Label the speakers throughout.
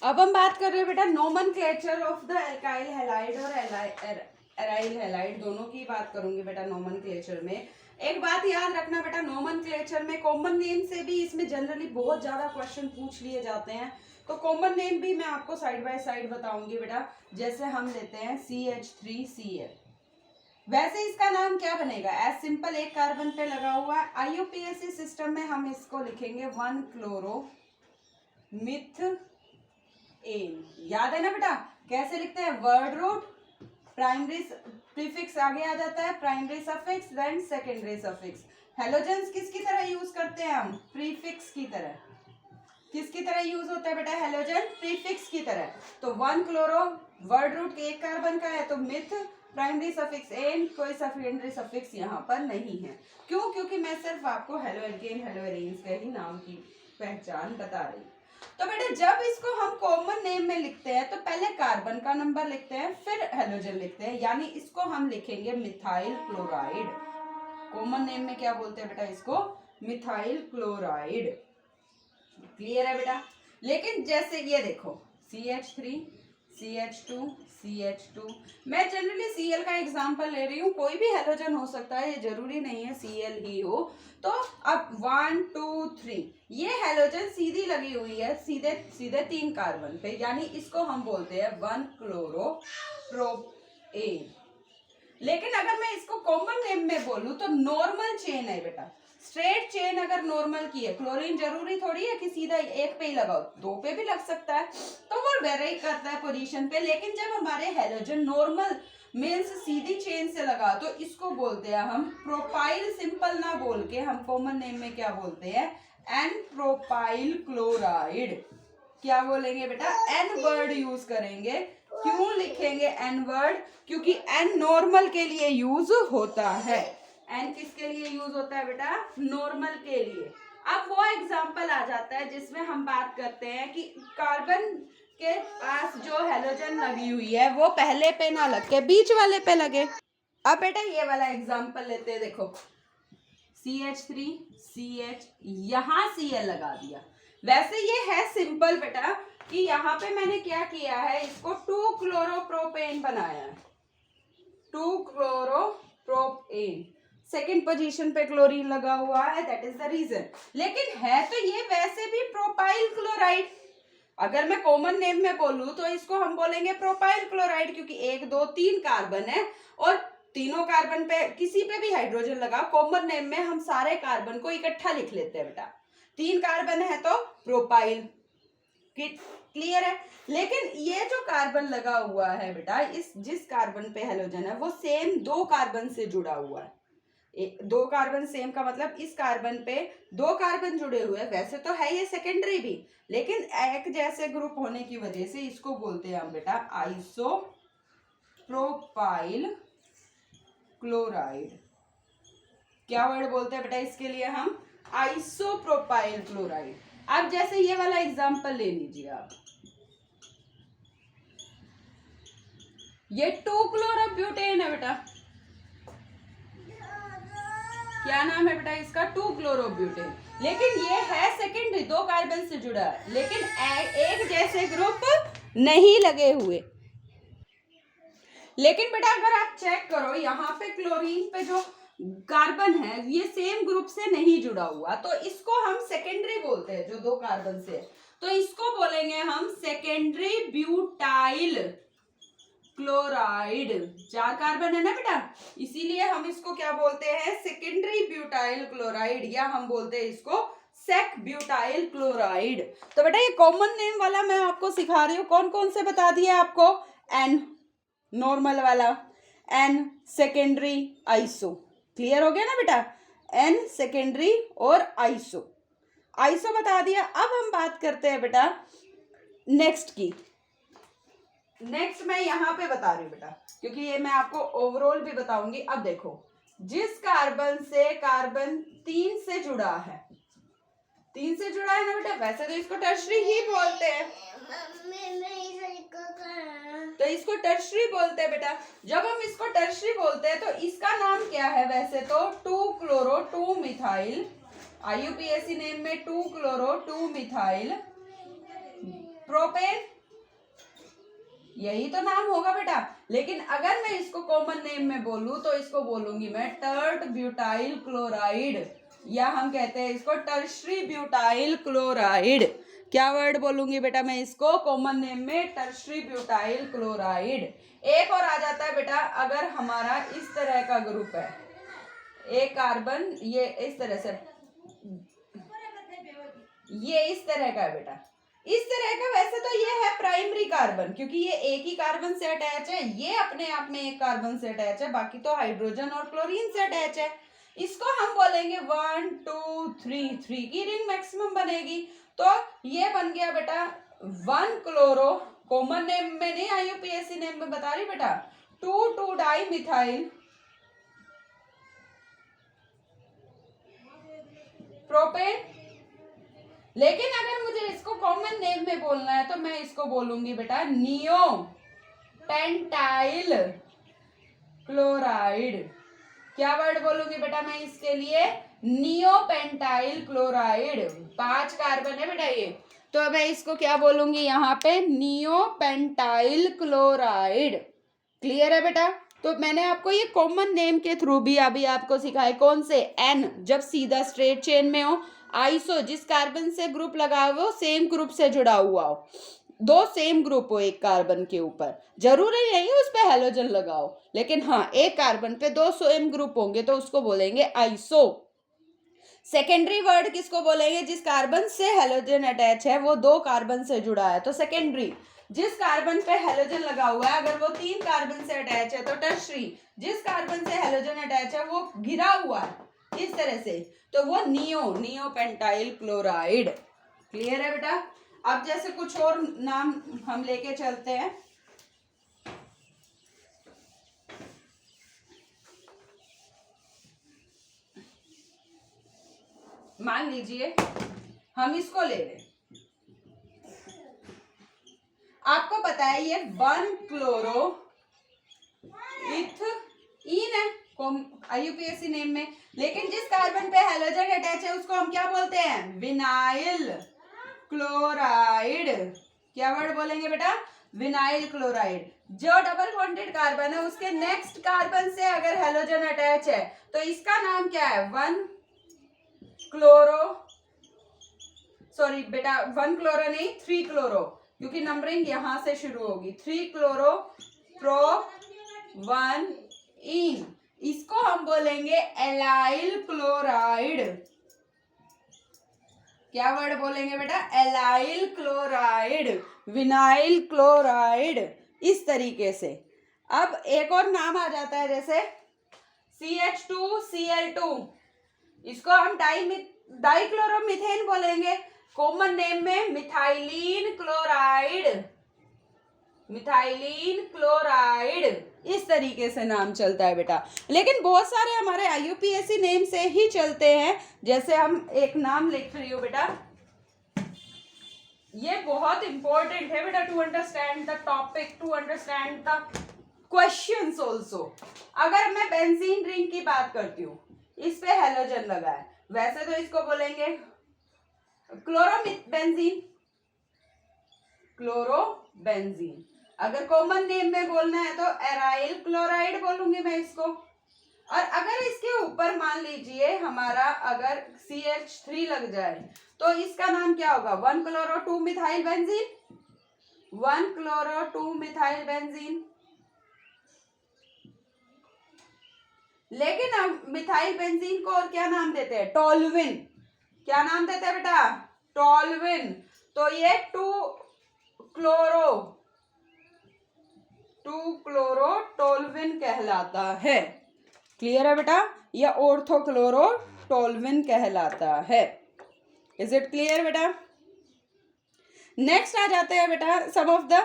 Speaker 1: अब हम बात कर रहे हैं बेटा nomenclature of the alkyl halide और एराइल हैलाइड, दोनों की बात करूंगी बेटा नोमेनक्लेचर में। एक बात याद रखना बेटा, नोमेनक्लेचर में कॉमन नेम से भी इसमें जनरली बहुत ज्यादा क्वेश्चन पूछ लिए जाते हैं, तो कॉमन नेम भी मैं आपको साइड बाय साइड बताऊंगी बेटा। जैसे हम लेते हैं CH3Cl, वैसे इसका नाम क्या बनेगा, एज सिंपल एक कार्बन पे लगा हुआ है। IUPAC सिस्टम में हम इसको लिखेंगे 1-क्लोरो मिथ एन। याद है ना बेटा, कैसे लिखते हैं, वर्ड रूट प्राइमरी प्रीफिक्स आगे आ जाता है, primary suffix then secondary suffix. Halogens किसकी तरह यूज करते हैं हम, प्रीफिक्स की तरह। किसकी तरह यूज होता है बेटा हेलोजन, प्रीफिक्स की तरह। तो 1-क्लोरो वर्ड रूट एक कार्बन का है, तो मिथ प्राइमरी सफिक्स एन, कोई सेकेंडरी सफिक्स यहाँ पर नहीं है। क्यों, क्योंकि मैं सिर्फ आपको हेलो एल्केन हेलो एरेन्स के ही नाम की पहचान बता रही हूँ। तो बेटा जब इसको हम कॉमन नेम में लिखते हैं तो पहले कार्बन का नंबर लिखते हैं, फिर हेलोजन लिखते हैं, यानी इसको हम लिखेंगे मिथाइल क्लोराइड। कॉमन नेम में क्या बोलते हैं बेटा इसको, मिथाइल क्लोराइड। क्लियर है बेटा। लेकिन जैसे ये देखो CH3 CH2 CH2, मैं जनरली Cl का एग्जांपल ले रही हूँ, कोई भी हेलोजन हो सकता है, ये जरूरी नहीं है Cl ही हो। तो अब 1 2 3 ये हेलोजन सीधी लगी हुई है सीधे सीधे 3 कार्बन पे, यानी इसको हम बोलते हैं 1-क्लोरो प्रोपेन। लेकिन अगर मैं इसको कॉमन नेम में बोलूं तो नॉर्मल चेन है बेटा, स्ट्रेट चेन अगर नॉर्मल की है, क्लोरीन जरूरी थोड़ी है कि सीधा एक पे ही लगाओ, 2 पे भी लग सकता है, तो वो वेरी करता है पोजीशन पे। लेकिन जब हमारे हेलोजन नॉर्मल मीन्स सीधी चेन से लगा तो इसको बोलते हैं हम प्रोपाइल, सिंपल ना बोल के हम कॉमन नेम में क्या बोलते हैं, एन प्रोपाइल क्लोराइड। क्या बोलेंगे बेटा, एन वर्ड यूज करेंगे। क्यों लिखेंगे एन वर्ड, क्योंकि एन नॉर्मल के लिए यूज होता है। एन किसके लिए यूज होता है बेटा, नॉर्मल के लिए। अब वो एग्जांपल आ जाता है जिसमें हम बात करते हैं कि कार्बन के पास जो हेलोजन लगी हुई है वो पहले पे ना लग के बीच वाले पे लगे। अब बेटा ये वाला एग्जांपल लेते हैं, देखो CH3 CH, यहाँ Cl लगा दिया। वैसे ये है सिंपल बेटा कि यहाँ पे मैंने क्या किया है, इसको 2-क्लोरोप्रोपेन बनाया है, 2-क्लोरोप्रोपेन। सेकेंड पोजीशन पे क्लोरीन लगा हुआ है, दैट इज द रीजन। लेकिन है तो ये वैसे भी प्रोपाइल क्लोराइड। अगर मैं कॉमन नेम में बोलूं तो इसको हम बोलेंगे प्रोपाइल क्लोराइड, क्योंकि 1 2 3 कार्बन है और तीनों कार्बन पे किसी पे भी हाइड्रोजन लगा, कॉमन नेम में हम सारे कार्बन को इकट्ठा लिख लेते हैं बेटा। 3 कार्बन है तो प्रोपाइल, क्लियर है। लेकिन ये जो कार्बन लगा हुआ है बेटा, इस जिस कार्बन पे हेलोजन है वो सेम 2 कार्बन से जुड़ा हुआ है। 2 कार्बन सेम का मतलब इस कार्बन पे 2 कार्बन जुड़े हुए, वैसे तो है ये सेकेंडरी भी, लेकिन एक जैसे ग्रुप होने की वजह से इसको बोलते हैं हम बेटा आइसो प्रोपाइल क्लोराइड। क्या वर्ड बोलते हैं बेटा इसके लिए हम, आइसोप्रोपाइल क्लोराइड। अब जैसे ये वाला एग्जांपल ले लीजिए आप, ये 2-क्लोरोब्यूटेन है बेटा, क्या नाम है बेटा इसका, 2-क्लोरोब्यूटेन। लेकिन ये है सेकेंडरी, 2 कार्बन से जुड़ा है, लेकिन एक जैसे ग्रुप नहीं लगे हुए। लेकिन बेटा अगर आप चेक करो यहाँ पे क्लोरीन पे जो कार्बन है ये सेम ग्रुप से नहीं जुड़ा हुआ, तो इसको हम सेकेंडरी बोलते हैं, जो 2 कार्बन से, तो इसको बोलेंगे हम सेकेंडरी ब्यूटाइल क्लोराइड। 4 कार्बन है ना बेटा, इसीलिए हम इसको क्या बोलते हैं, सेकेंडरी ब्यूटाइल क्लोराइड, या हम बोलते हैं इसको सेक ब्यूटाइल क्लोराइड। तो बेटा ये कॉमन नेम वाला मैं आपको सिखा रही हूँ, कौन कौन से बता दिया आपको, एन नॉर्मल वाला, एन सेकेंडरी, आइसो। क्लियर हो गया ना बेटा, एन सेकेंडरी और आइसो, आइसो बता दिया। अब हम बात करते हैं बेटा नेक्स्ट की। नेक्स्ट मैं यहाँ पे बता रही हूँ बेटा, क्योंकि ये मैं आपको ओवरऑल भी बताऊंगी। अब देखो जिस कार्बन से कार्बन 3 से जुड़ा है, 3 से जुड़ा है ना बेटा, वैसे तो इसको टर्शरी ही बोलते हैं, तो इसको टर्शरी बोलते हैं बेटा। जब हम इसको टर्शरी बोलते हैं तो इसका नाम क्या है, वैसे तो 2-क्लोरो 2-मिथाइल, IUPAC नेम में 2-क्लोरो 2-मिथाइल प्रोपेन, यही तो नाम होगा बेटा। लेकिन अगर मैं इसको कॉमन नेम में बोलूं तो इसको बोलूंगी मैं टर्ट ब्यूटाइल क्लोराइड, या हम कहते हैं इसको टर्शरी ब्यूटाइल क्लोराइड। क्या वर्ड बोलूंगी बेटा मैं इसको कॉमन नेम में? Tertiary butyl chloride. एक और आ जाता है बेटा, अगर हमारा इस तरह का ग्रुप है, एक कार्बन ये इस तरह से, ये इस तरह का है बेटा, इस तरह का। वैसे तो ये है प्राइमरी कार्बन, क्योंकि ये एक ही कार्बन से अटैच है, ये अपने आप में एक कार्बन से अटैच है, बाकी तो हाइड्रोजन और क्लोरीन से अटैच है। इसको हम बोलेंगे 1 2 3, 3 की रिंग मैक्सिमम बनेगी। तो ये बन गया बेटा 1 क्लोरो, कॉमन नेम में नहीं, आईयूपीएसी नेम में बता रही बेटा, 2 डाई मिथाइल प्रोपेन। लेकिन अगर मुझे इसको कॉमन नेम में बोलना है तो मैं इसको बोलूंगी बेटा नियो पेंटाइल क्लोराइड। क्या वर्ड बोलूंगी बेटा मैं इसके लिए? Neo pentyl chloride. 5 कार्बन है बेटा ये, तो मैं इसको क्या बोलूंगी यहाँ पे? Neo pentyl chloride. क्लियर है बेटा? तो मैंने आपको ये कॉमन नेम के थ्रू भी अभी आपको सिखाया। कौन से? एन जब सीधा स्ट्रेट चेन में हो, आइसो जिस कार्बन से ग्रुप लगा हुआ हो सेम ग्रुप से जुड़ा हुआ हो, 2 सेम ग्रुप हो एक कार्बन के ऊपर, जरूरी नहीं उस पे हेलोजन लगाओ, लेकिन हाँ एक कार्बन पे 2 सेम ग्रुप होंगे तो उसको बोलेंगे आइसो। सेकेंडरी वर्ड किसको बोलेंगे? जिस कार्बन से हेलोजन अटैच है वो 2 कार्बन से जुड़ा है तो सेकेंडरी। जिस कार्बन पे हेलोजन लगा हुआ है अगर वो 3 कार्बन से अटैच है तो टर्शरी। जिस कार्बन से हेलोजन अटैच है वो घिरा हुआ है इस तरह से, तो वो नियो पेंटाइल क्लोराइड। क्लियर है बेटा? अब जैसे कुछ और नाम हम लेके चलते हैं। मान लीजिए हम इसको ले लें, आपको पता है ये 1 क्लोरो इथीन है आईयूपीएसी नेम में, लेकिन जिस कार्बन पे हेलोजन अटैच है उसको हम क्या बोलते हैं? Vinyl chloride. क्या वर्ड बोलेंगे बेटा? Vinyl chloride. जो डबल बॉन्डेड कार्बन है उसके नेक्स्ट कार्बन से अगर हेलोजन अटैच है तो इसका नाम क्या है? 1 क्लोरो, सॉरी बेटा 1 क्लोरो नहीं 3 क्लोरो, क्योंकि नंबरिंग यहां से शुरू होगी। 3 क्लोरो प्रो 1 इन, इसको हम बोलेंगे एलाइल क्लोराइड। क्या वर्ड बोलेंगे बेटा? एलाइल क्लोराइड, विनाइल क्लोराइड, इस तरीके से। अब एक और नाम आ जाता है जैसे CH2Cl2, इसको हम डाइक्लोरोमीथेन बोलेंगे। कॉमन नेम में मिथाइलिन क्लोराइड, मिथाइलिन क्लोराइड, इस तरीके से नाम चलता है बेटा। लेकिन बहुत सारे हमारे आईयूपीएसी नेम से ही चलते हैं। जैसे हम एक नाम लिख रही हूँ बेटा, ये बहुत इंपॉर्टेंट है बेटा to understand the topic, to understand the questions also. अगर मैं बेंजीन रिंग की बात करती हूँ, इस पे हेलोजन लगा है, वैसे तो इसको बोलेंगे क्लोरोबेंजीन, क्लोरोबेंजीन। अगर कॉमन नेम में बोलना है तो एराइल क्लोराइड बोलूंगी मैं इसको। और अगर इसके ऊपर मान लीजिए हमारा अगर CH3 लग जाए तो इसका नाम क्या होगा? 1 chloro 2 methyl benzene, 1 chloro 2 methyl benzene. लेकिन अब मिथाइल बेंजीन को और क्या नाम देते हैं? टोल्यूइन। क्या नाम देते हैं बेटा? टोल्यूइन। तो ये 2 क्लोरो टोल्यूइन कहलाता है। क्लियर है बेटा? या ऑर्थो क्लोरो टोल्यूइन कहलाता है। इज इट क्लियर बेटा? नेक्स्ट आ जाते हैं बेटा some of the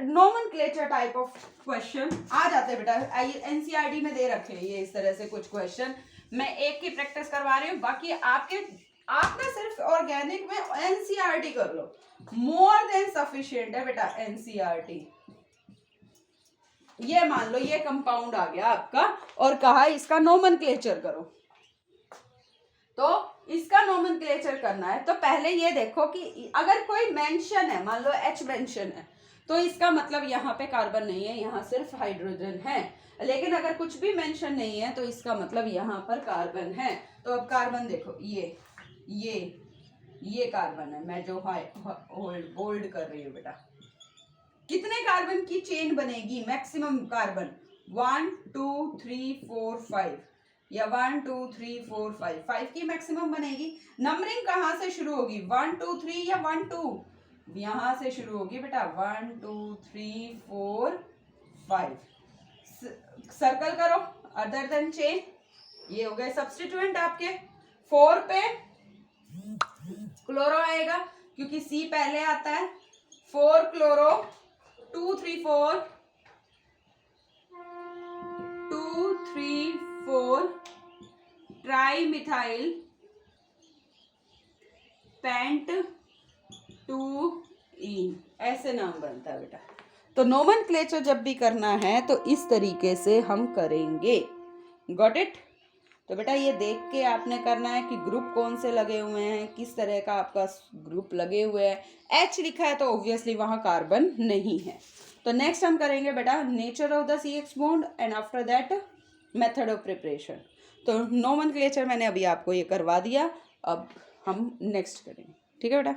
Speaker 1: nomenclature type of question आ जाते हैं बेटा। एनसीईआरटी में दे रखे हैं ये इस तरह से कुछ क्वेश्चन। मैं एक की प्रैक्टिस करवा रही हूँ, बाकी आप ना सिर्फ ऑर्गेनिक में एनसीईआरटी कर लो, मोर देन सफिशिएंट है बेटा एनसीईआरटी। ये मान लो ये कंपाउंड आ गया आपका और कहा इसका नोमेनक्लेचर करो, तो इसका नोमेनक्लेचर करना है तो पहले ये देखो कि अगर कोई मेंशन है, मान लो H मेंशन है, तो इसका मतलब यहाँ पे कार्बन नहीं है, यहाँ सिर्फ हाइड्रोजन है। लेकिन अगर कुछ भी मेंशन नहीं है तो इसका मतलब यहाँ पर कार्बन है। तो अब कार्बन देखो, ये कार्बन है, मैं जो होल्ड कर रही हूँ बेटा। कितने कार्बन की चेन बनेगी मैक्सिमम कार्बन? 1 2 3 4 5 या 1 2 3 4 5, 5 की मैक्सिमम बनेगी। नंबरिंग कहाँ से शुरू होगी? 1 2 3 या 1 2? यहाँ से शुरू होगी बेटा, 1 2 3 4 5। सर्कल करो अदर देन चेन, ये हो गए सब्स्टिट्यूएंट आपके। 4 पे क्लोरो आएगा क्योंकि C पहले आता है। 4 क्लोरो, 2 3 4 2 3 4 ट्राई मिथाइल पेंट 2 इन, ऐसे नाम बनता है बेटा। तो नोमेनक्लेचर जब भी करना है तो इस तरीके से हम करेंगे। Got it? तो बेटा ये देख के आपने करना है कि ग्रुप कौन से लगे हुए हैं, किस तरह का आपका ग्रुप लगे हुए हैं। H लिखा है तो ऑब्वियसली वहाँ कार्बन नहीं है। तो नेक्स्ट हम करेंगे बेटा nature of the CH bond and after that method of preparation. तो नोमेनक्लेचर मैंने अभी आपको ये करवा दिया, अब हम नेक्स्ट करेंगे। ठीक है बेटा।